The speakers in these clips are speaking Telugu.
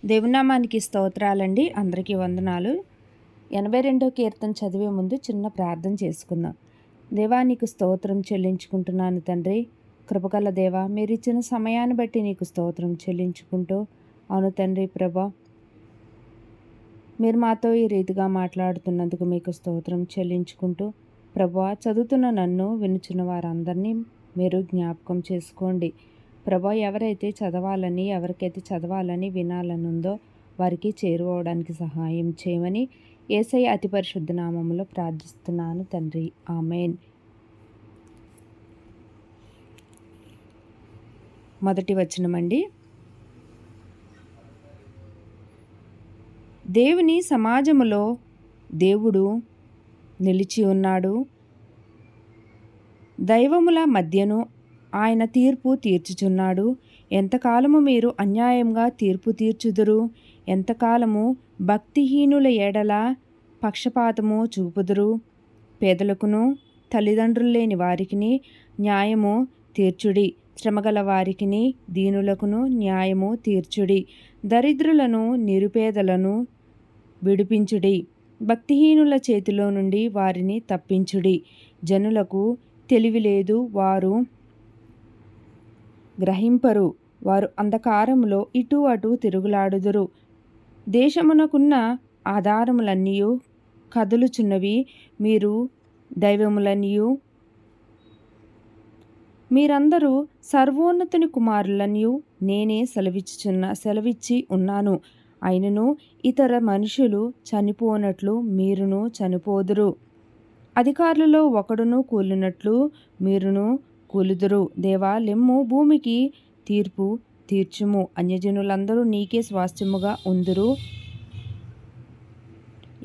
దేవునామానికి స్తోత్రాలండి. అందరికీ వందనాలు. 82వ కీర్తన చదివే ముందు చిన్న ప్రార్థన చేసుకుందాం. దేవా, నీకు స్తోత్రం చెల్లించుకుంటున్నాను తండ్రి. కృపగల దేవా, మీరిచ్చిన సమయాన్ని బట్టి నీకు స్తోత్రం చెల్లించుకుంటూ, అవును తండ్రి ప్రభా, మీరు మాతో ఈ రీతిగా మాట్లాడుతున్నందుకు మీకు స్తోత్రం చెల్లించుకుంటూ, ప్రభా, చదువుతున్న నన్ను వినుచున్న వారందరినీ మీరు జ్ఞాపకం చేసుకోండి. ప్రభా, ఎవరైతే చదవాలని వినాలని ఉందో వారికి చేరువవడానికి సహాయం చేయమని యేసయ్య అతి పరిశుద్ధ నామములో ప్రార్థిస్తున్నాను తండ్రి. ఆమేన్. మొదటి వచనమండి. దేవుని సమాజములో దేవుడు నిలిచి ఉన్నాడు. దైవముల మధ్యను ఆయన తీర్పు తీర్చుచున్నాడు. ఎంతకాలము మీరు అన్యాయంగా తీర్పు తీర్చుదురు? ఎంతకాలము భక్తిహీనుల ఎడల పక్షపాతము చూపుదురు? పేదలకును తల్లిదండ్రులు లేని వారికిని న్యాయము తీర్చుడి. శ్రమగల వారికిని దీనులకును న్యాయము తీర్చుడి. దరిద్రులను నిరుపేదలను విడిపించుడి. భక్తిహీనుల చేతిలో నుండి వారిని తప్పించుడి. జనులకు తెలివి లేదు, వారు గ్రహింపరు. వారు అంధకారములో ఇటు అటు తిరుగులాడుదురు. దేశమునకున్న ఆధారములన్నీయు కదులుచున్నవి. మీరు దైవములనియు మీరందరూ సర్వోన్నతుని కుమారులనియు నేనే సెలవిచ్చి ఉన్నాను. అయినను ఇతర మనుషులు చనిపోనట్లు మీరును చనిపోదురు. అధికారులలో ఒకడును కూలినట్లు మీరును కూలుదురు. దేవా, లెమ్ము, భూమికి తీర్పు తీర్చుము. అన్యజనులందరూ నీకే స్వాస్థ్యముగా ఉందురు.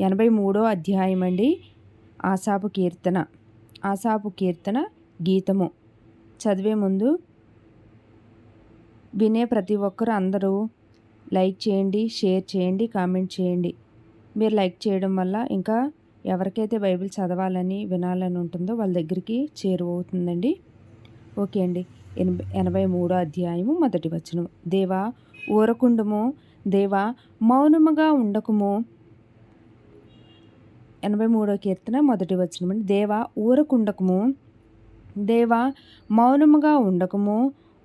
83వ అధ్యాయం అండి. ఆసాపు కీర్తన గీతము. చదివే ముందు వినే ప్రతి ఒక్కరు అందరూ లైక్ చేయండి, షేర్ చేయండి, కామెంట్ చేయండి. మీరు లైక్ చేయడం వల్ల ఇంకా ఎవరికైతే బైబిల్ చదవాలని వినాలని ఉంటుందో వాళ్ళ దగ్గరికి చేరువవుతుందండి. ఓకే అండి. 83వ అధ్యాయము మొదటి వచనం. దేవా, ఊరకుండుము, దేవా, మౌనముగా ఉండకుము. 83వ కీర్తన మొదటి వచనం అండి. దేవా, ఊరకుండకుము, దేవా, మౌనముగా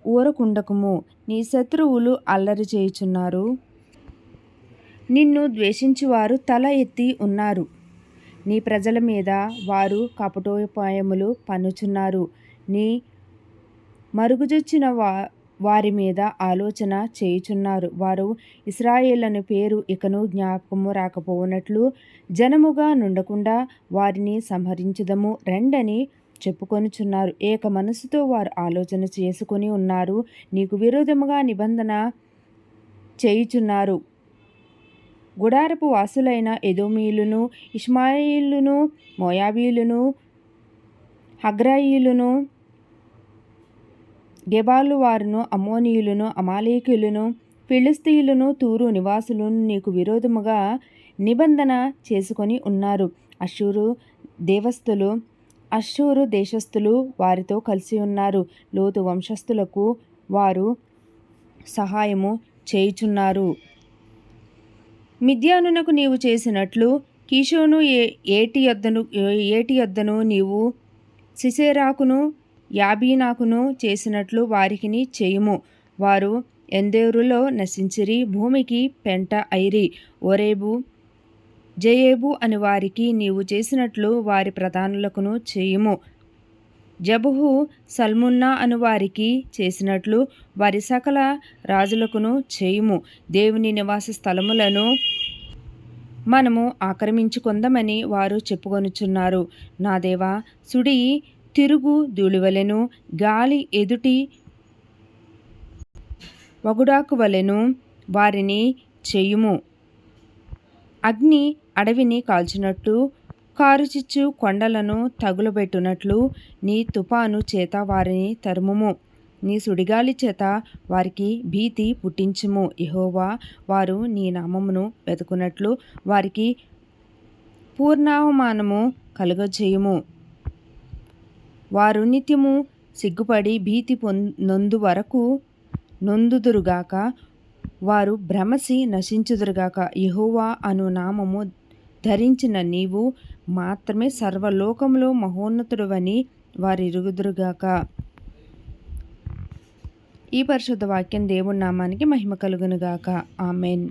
ఊరకుండకుము. నీ శత్రువులు అల్లరి చేయుచున్నారు. నిన్ను ద్వేషించువారు తల ఎత్తి ఉన్నారు. నీ ప్రజల మీద వారు కపటోపాయములు పన్నుచున్నారు. నీ మరుగుజొచ్చిన వారి మీద ఆలోచన చేయుచున్నారు. వారు ఇశ్రాయేలుని పేరు ఇకను జ్ఞాపకము రాకపోవునట్లు జనముగా నుండకుండా వారిని సంహరించుదము రెండని చెప్పుకొనుచున్నారు. ఏక మనసుతో వారు ఆలోచన చేసుకొని ఉన్నారు. నీకు విరోధముగా నిబంధన చేయుచున్నారు. గుడారపు వాసులైన ఎదోమీయులను, ఇష్మాయేలును, మోయాబీయులను, హగ్రాయియులను, గెబాలు వారును, అమ్మోనీయులను, అమాలేకీయులను, ఫిలిష్తీయులను, తూరు నివాసులను నీకు విరోధముగా నిబంధన చేసుకొని ఉన్నారు. అష్షూరు దేశస్థులు వారితో కలిసి ఉన్నారు. లోతు వంశస్థులకు వారు సహాయము చేయుచున్నారు. మిద్యానునకు నీవు చేసినట్లు కీషోను ఏటి యొద్దను నీవు సిసెరాకును యాబీనాకును చేసినట్లు వారికిని చేయుము. వారు ఎందేరులో నశించిరి, భూమికి పెంట ఐరి. ఓరేబు, జయేబు అని వారికి నీవు చేసినట్లు వారి ప్రధానులకును చేయుము. జబుహు, సల్మున్నా అను వారికి చేసినట్లు వారి సకల రాజులకును చేయుము. దేవుని నివాస స్థలములను మనము ఆక్రమించుకొందమని వారు చెప్పుకొనుచున్నారు. నా దేవా, సుడి తిరుగు ధూళివలెను, గాలి ఎదుటి వగుడాకు వలెను వారిని చేయుము. అగ్ని అడవిని కాల్చినట్టు, కారుచిచ్చు కొండలను తగులబెట్టునట్లు నీ తుఫాను చేత వారిని తరుముము. నీ సుడిగాలి చేత వారికి భీతి పుట్టించుము. యెహోవా, వారు నీ నామమును వెతుకున్నట్లు వారికి పూర్ణావమానము కలుగజేయుము. వారు నిత్యము సిగ్గుపడి భీతి నొందుదురుగాక. వారు భ్రమసి నశించుదురుగాక. యెహోవా అను నామము ధరించిన నీవు మాత్రమే సర్వలోకములో మహోన్నతుడవని వారెరుగుదురుగాక. ఈ పరిశుద్ధ వాక్యం దేవుని నామానికి మహిమ కలుగునుగాక. ఆమెన్.